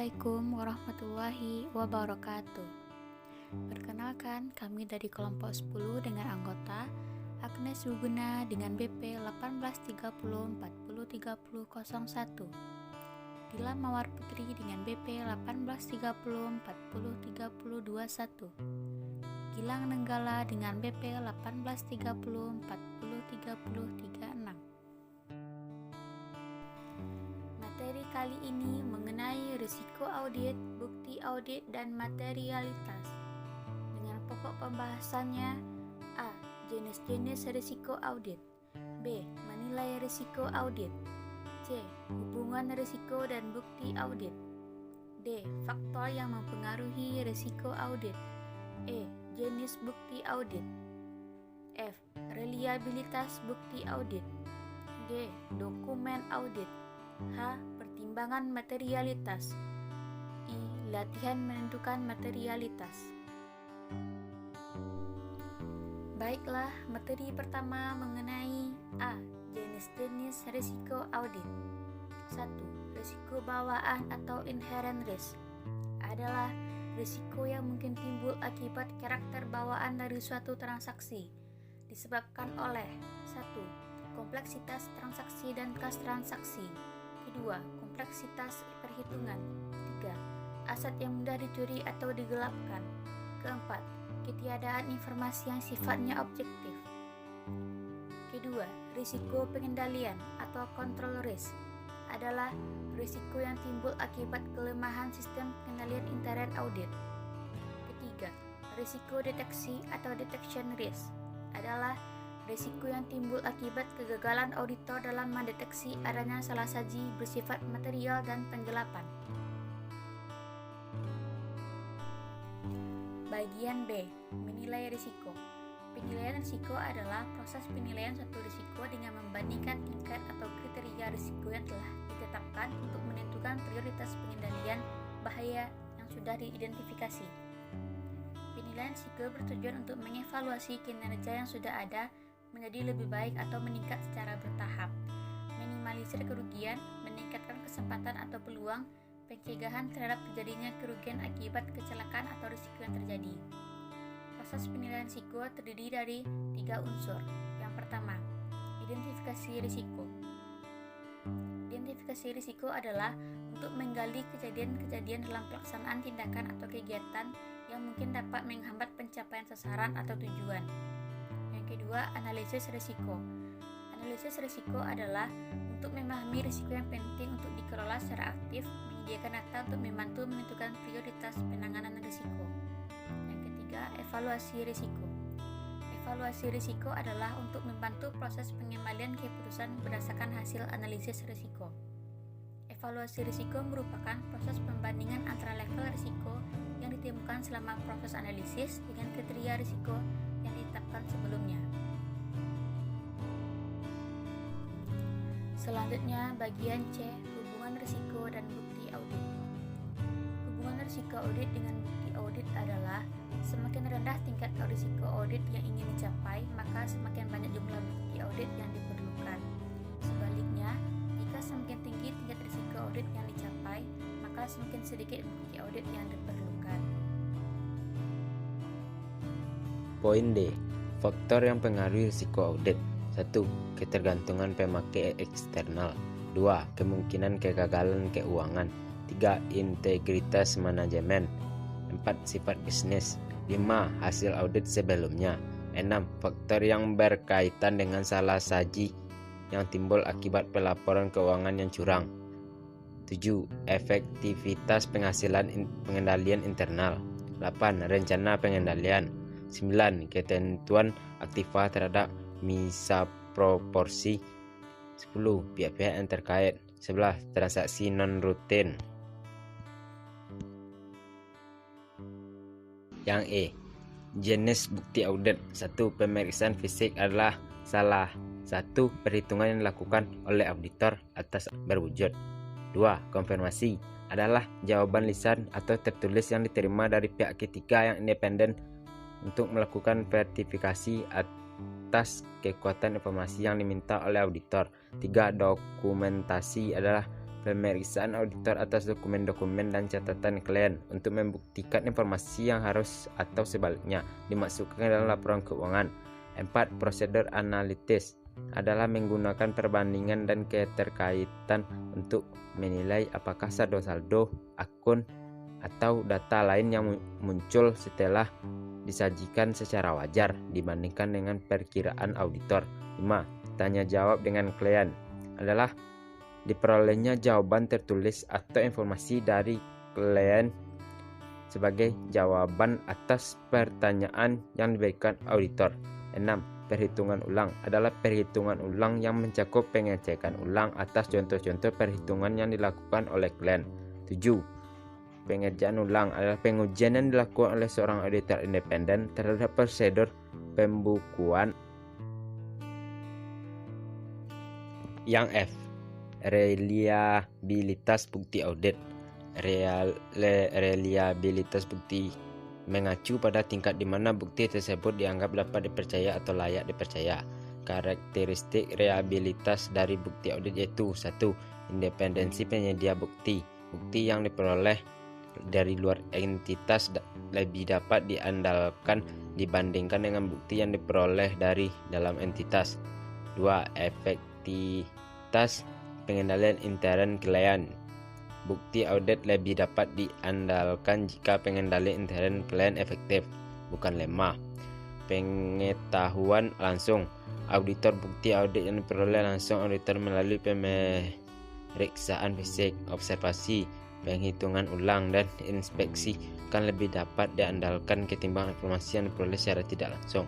Assalamualaikum warahmatullahi wabarakatuh. Perkenalkan, kami dari kelompok 10 dengan anggota Agnes Wiguna dengan BP 1830403001, Dila Mawar Putri dengan BP 1830403021, Gilang Nenggala dengan BP 1830403036. Materi kali ini mengenai risiko audit, bukti audit, dan materialitas. Dengan pokok pembahasannya: A. Jenis-jenis risiko audit. B. Menilai risiko audit. C. Hubungan risiko dan bukti audit. D. Faktor yang mempengaruhi risiko audit. E. Jenis bukti audit. F. Reliabilitas bukti audit. G. Dokumen audit. H. Pertimbangan materialitas. I. Latihan menentukan materialitas. Baiklah, materi pertama mengenai A. Jenis-jenis risiko audit. 1. Risiko bawaan atau inherent risk adalah risiko yang mungkin timbul akibat karakter bawaan dari suatu transaksi, disebabkan oleh 1. Kompleksitas transaksi dan kas transaksi. Kedua, kompleksitas perhitungan. 3. Aset yang mudah dicuri atau digelapkan. Keempat, ketiadaan informasi yang sifatnya objektif. Kedua, risiko pengendalian atau control risk adalah risiko yang timbul akibat kelemahan sistem pengendalian intern audit. Ketiga, risiko deteksi atau detection risk adalah risiko yang timbul akibat kegagalan auditor dalam mendeteksi adanya salah saji bersifat material dan penggelapan. Bagian B. Menilai risiko. Penilaian risiko adalah proses penilaian suatu risiko dengan membandingkan tingkat atau kriteria risiko yang telah ditetapkan untuk menentukan prioritas pengendalian bahaya yang sudah diidentifikasi. Penilaian risiko bertujuan untuk mengevaluasi kinerja yang sudah ada menjadi lebih baik atau meningkat secara bertahap, minimalisir kerugian, meningkatkan kesempatan atau peluang pencegahan terhadap terjadinya kerugian akibat kecelakaan atau risiko yang terjadi. Proses penilaian risiko terdiri dari 3 unsur. Yang pertama, identifikasi risiko. Identifikasi risiko adalah untuk menggali kejadian-kejadian dalam pelaksanaan tindakan atau kegiatan yang mungkin dapat menghambat pencapaian sasaran atau tujuan. Kedua, analisis risiko. Analisis risiko adalah untuk memahami risiko yang penting untuk dikelola secara aktif, menyediakan data untuk membantu menentukan prioritas penanganan risiko. Yang ketiga, evaluasi risiko. Evaluasi risiko adalah untuk membantu proses pengembalian keputusan berdasarkan hasil analisis risiko. Evaluasi risiko merupakan proses pembandingan antara level risiko yang ditemukan selama proses analisis dengan kriteria risiko yang ditetapkan sebelumnya. Selanjutnya, bagian C, hubungan risiko dan bukti audit. Hubungan risiko audit dengan bukti audit adalah semakin rendah tingkat risiko audit yang ingin dicapai, maka semakin banyak jumlah bukti audit yang diperlukan. Sebaliknya, jika semakin tinggi tingkat risiko audit yang dicapai, maka semakin sedikit bukti audit yang diperlukan. Poin D. Faktor yang pengaruhi risiko audit. 1. Ketergantungan pemakai eksternal. 2. Kemungkinan kegagalan keuangan. 3. Integritas manajemen. 4. Sifat bisnis. 5. Hasil audit sebelumnya. 6. Faktor yang berkaitan dengan salah saji yang timbul akibat pelaporan keuangan yang curang. 7. Efektivitas penghasilan pengendalian internal. 8. Rencana pengendalian. 9. Ketentuan aktiva terhadap misa proporsi. 10. Pihak-pihak yang terkait. 11. Transaksi non-rutin. Yang E. Jenis bukti audit. 1. Pemeriksaan fisik adalah salah satu perhitungan yang dilakukan oleh auditor atas berwujud. 2. Konfirmasi adalah jawaban lisan atau tertulis yang diterima dari pihak ketiga yang independen untuk melakukan verifikasi atas kekuatan informasi yang diminta oleh auditor. 3. Dokumentasi adalah pemeriksaan auditor atas dokumen-dokumen dan catatan klien untuk membuktikan informasi yang harus atau sebaliknya dimasukkan dalam laporan keuangan. 4. Prosedur analitis adalah menggunakan perbandingan dan keterkaitan untuk menilai apakah saldo-saldo, akun, atau data lain yang muncul setelah disajikan secara wajar dibandingkan dengan perkiraan auditor. 5. Tanya jawab dengan klien adalah diperolehnya jawaban tertulis atau informasi dari klien sebagai jawaban atas pertanyaan yang diberikan auditor. 6. Perhitungan ulang adalah perhitungan ulang yang mencakup pengecekan ulang atas contoh-contoh perhitungan yang dilakukan oleh klien. 7. Pengerjaan ulang adalah pengujian yang dilakukan oleh seorang auditor independen terhadap prosedur pembukuan. Yang F. Reliabilitas bukti audit. Reliabilitas bukti mengacu pada tingkat di mana bukti tersebut dianggap dapat dipercaya atau layak dipercaya. Karakteristik reliabilitas dari bukti audit yaitu 1. Independensi penyedia bukti. Bukti yang diperoleh dari luar entitas lebih dapat diandalkan dibandingkan dengan bukti yang diperoleh dari dalam entitas. 2. Efektivitas pengendalian intern klien. Bukti audit lebih dapat diandalkan jika pengendalian intern klien efektif, bukan lemah. Pengetahuan langsung. Auditor bukti audit yang diperoleh langsung auditor melalui pemeriksaan fisik, observasi, penghitungan ulang, dan inspeksi akan lebih dapat diandalkan ketimbang informasi yang diperoleh secara tidak langsung.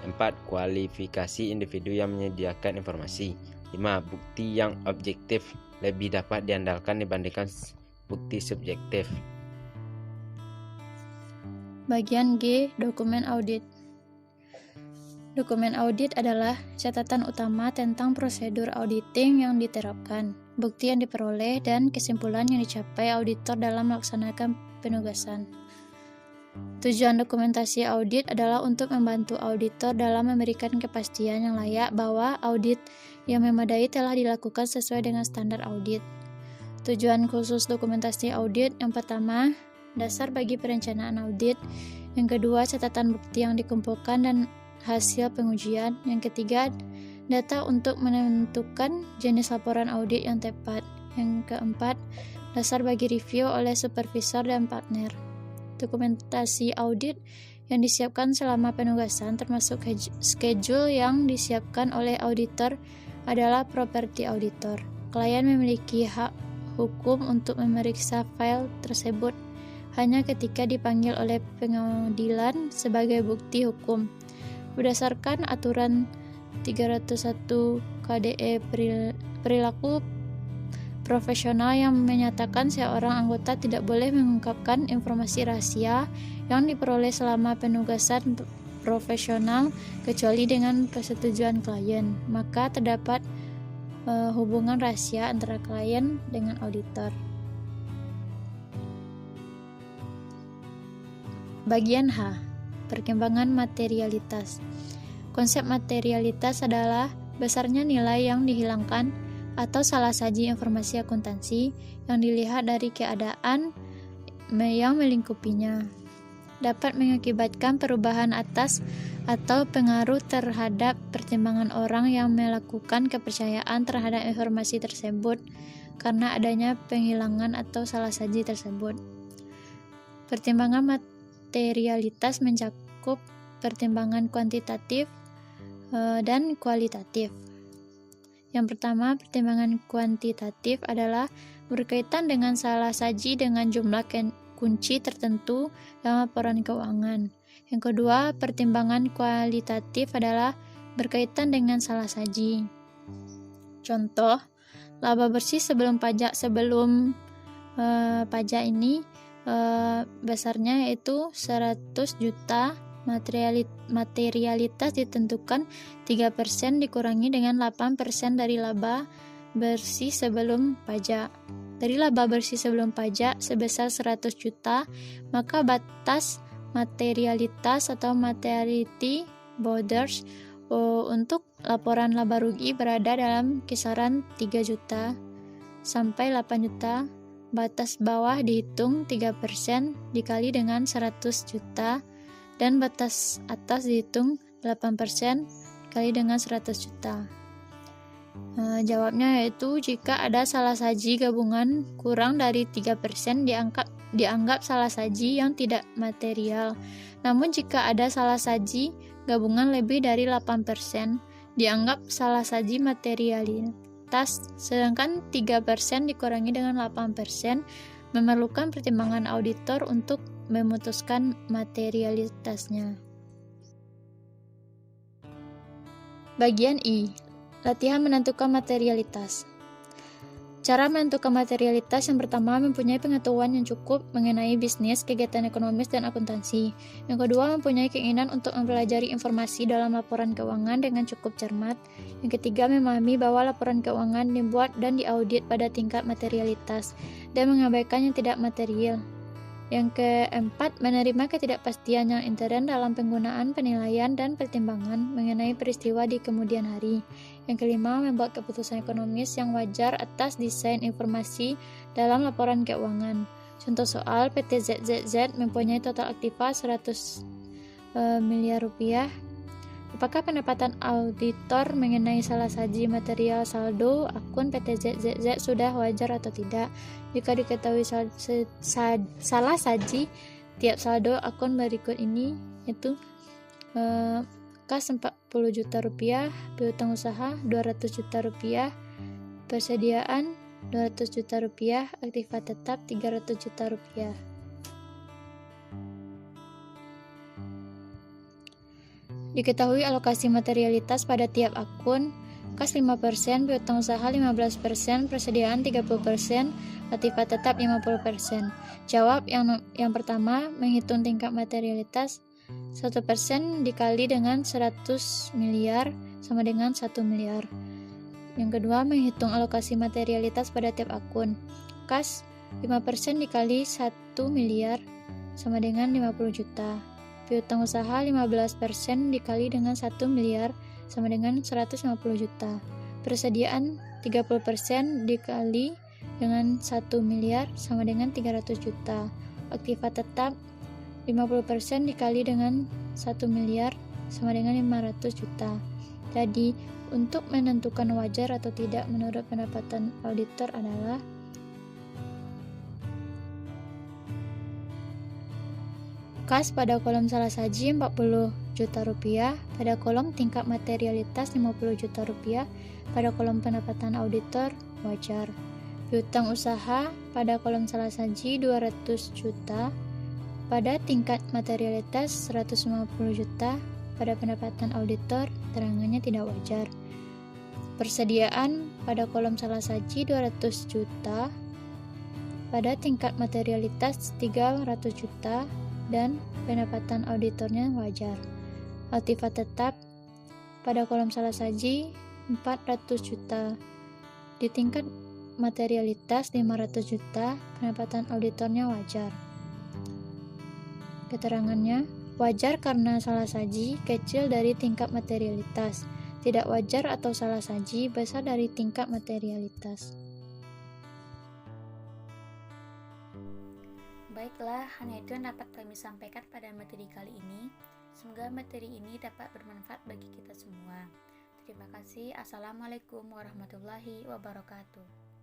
4. Kualifikasi individu yang menyediakan informasi. 5. Bukti yang objektif lebih dapat diandalkan dibandingkan bukti subjektif. Bagian G. Dokumen audit. Dokumen audit adalah catatan utama tentang prosedur auditing yang diterapkan, bukti yang diperoleh, dan kesimpulan yang dicapai auditor dalam melaksanakan penugasan. Tujuan dokumentasi audit adalah untuk membantu auditor dalam memberikan kepastian yang layak bahwa audit yang memadai telah dilakukan sesuai dengan standar audit. Tujuan khusus dokumentasi audit: yang pertama, dasar bagi perencanaan audit; yang kedua, catatan bukti yang dikumpulkan dan hasil pengujian; yang ketiga, data untuk menentukan jenis laporan audit yang tepat; yang keempat, dasar bagi review oleh supervisor dan partner. Dokumentasi audit yang disiapkan selama penugasan termasuk schedule yang disiapkan oleh auditor adalah properti auditor. Klien memiliki hak hukum untuk memeriksa file tersebut hanya ketika dipanggil oleh pengadilan sebagai bukti hukum. Berdasarkan aturan 301 KDE perilaku profesional yang menyatakan seorang anggota tidak boleh mengungkapkan informasi rahasia yang diperoleh selama penugasan profesional kecuali dengan persetujuan klien, maka terdapat hubungan rahasia antara klien dengan auditor. Bagian H. Perkembangan materialitas. Konsep materialitas adalah besarnya nilai yang dihilangkan atau salah saji informasi akuntansi yang dilihat dari keadaan yang melingkupinya. Dapat mengakibatkan perubahan atas atau pengaruh terhadap pertimbangan orang yang melakukan kepercayaan terhadap informasi tersebut karena adanya penghilangan atau salah saji tersebut. Pertimbangan materialitas mencakup pertimbangan kuantitatif dan kualitatif. Yang pertama, pertimbangan kuantitatif adalah berkaitan dengan salah saji dengan jumlah kunci tertentu dalam laporan keuangan. Yang kedua, pertimbangan kualitatif adalah berkaitan dengan salah saji. Contoh, laba bersih sebelum pajak. Pajak ini besarnya yaitu 100 juta. Materialitas ditentukan 3% dikurangi dengan 8% dari laba bersih sebelum pajak. Dari laba bersih sebelum pajak sebesar 100 juta, maka batas materialitas atau materiality borders untuk laporan laba rugi berada dalam kisaran 3 juta sampai 8 juta. Batas bawah dihitung 3% dikali dengan 100 juta dan batas atas dihitung 8% dikali dengan 100 juta. Jawabnya yaitu jika ada salah saji gabungan kurang dari 3% dianggap salah saji yang tidak material. Namun jika ada salah saji gabungan lebih dari 8% dianggap salah saji materialitas, sedangkan 3% dikurangi dengan 8% memerlukan pertimbangan auditor untuk memutuskan materialitasnya. Bagian I. Latihan menentukan materialitas. Cara menentukan materialitas yang pertama mempunyai pengetahuan yang cukup mengenai bisnis, kegiatan ekonomis, dan akuntansi. Yang kedua mempunyai keinginan untuk mempelajari informasi dalam laporan keuangan dengan cukup cermat. Yang ketiga memahami bahwa laporan keuangan dibuat dan diaudit pada tingkat materialitas dan mengabaikan yang tidak material. Yang keempat, menerima ketidakpastian yang intern dalam penggunaan penilaian dan pertimbangan mengenai peristiwa di kemudian hari. Yang kelima, membuat keputusan ekonomis yang wajar atas desain informasi dalam laporan keuangan. Contoh soal, PT ZZZ mempunyai total aktiva 100 miliar rupiah. Apakah pendapatan auditor mengenai salah saji material saldo akun PT ZZZ sudah wajar atau tidak? Jika diketahui salah saji tiap saldo akun berikut ini, yaitu kas 40 juta rupiah, piutang usaha 200 juta rupiah, persediaan 200 juta rupiah, aktiva tetap 300 juta rupiah. Diketahui alokasi materialitas pada tiap akun, kas 5%, piutang usaha 15%, persediaan 30%, aktiva tetap 50%. Jawab yang pertama, menghitung tingkat materialitas 1% dikali dengan 100 miliar sama dengan 1 miliar. Yang kedua, menghitung alokasi materialitas pada tiap akun. Kas 5% dikali 1 miliar sama dengan 50 juta. Piutang usaha 15% dikali dengan 1 miliar sama dengan 150 juta. Persediaan 30% dikali dengan 1 miliar sama dengan 300 juta. Aktiva tetap 50% dikali dengan 1 miliar sama dengan 500 juta. Jadi, untuk menentukan wajar atau tidak menurut pendapatan auditor adalah kas pada kolom salah saji 40 juta rupiah, pada kolom tingkat materialitas 50 juta rupiah, pada kolom pendapatan auditor wajar. Piutang usaha pada kolom salah saji 200 juta, pada tingkat materialitas 150 juta, pada pendapatan auditor terangannya tidak wajar. Persediaan pada kolom salah saji 200 juta, pada tingkat materialitas 300 juta, dan pendapatan auditornya wajar. Aktiva tetap pada kolom salah saji 400 juta, di tingkat materialitas 500 juta, pendapatan auditornya wajar. Keterangannya, wajar karena salah saji kecil dari tingkat materialitas, tidak wajar atau salah saji besar dari tingkat materialitas. Baiklah, hanya itu yang dapat kami sampaikan pada materi kali ini. Semoga materi ini dapat bermanfaat bagi kita semua. Terima kasih. Assalamualaikum warahmatullahi wabarakatuh.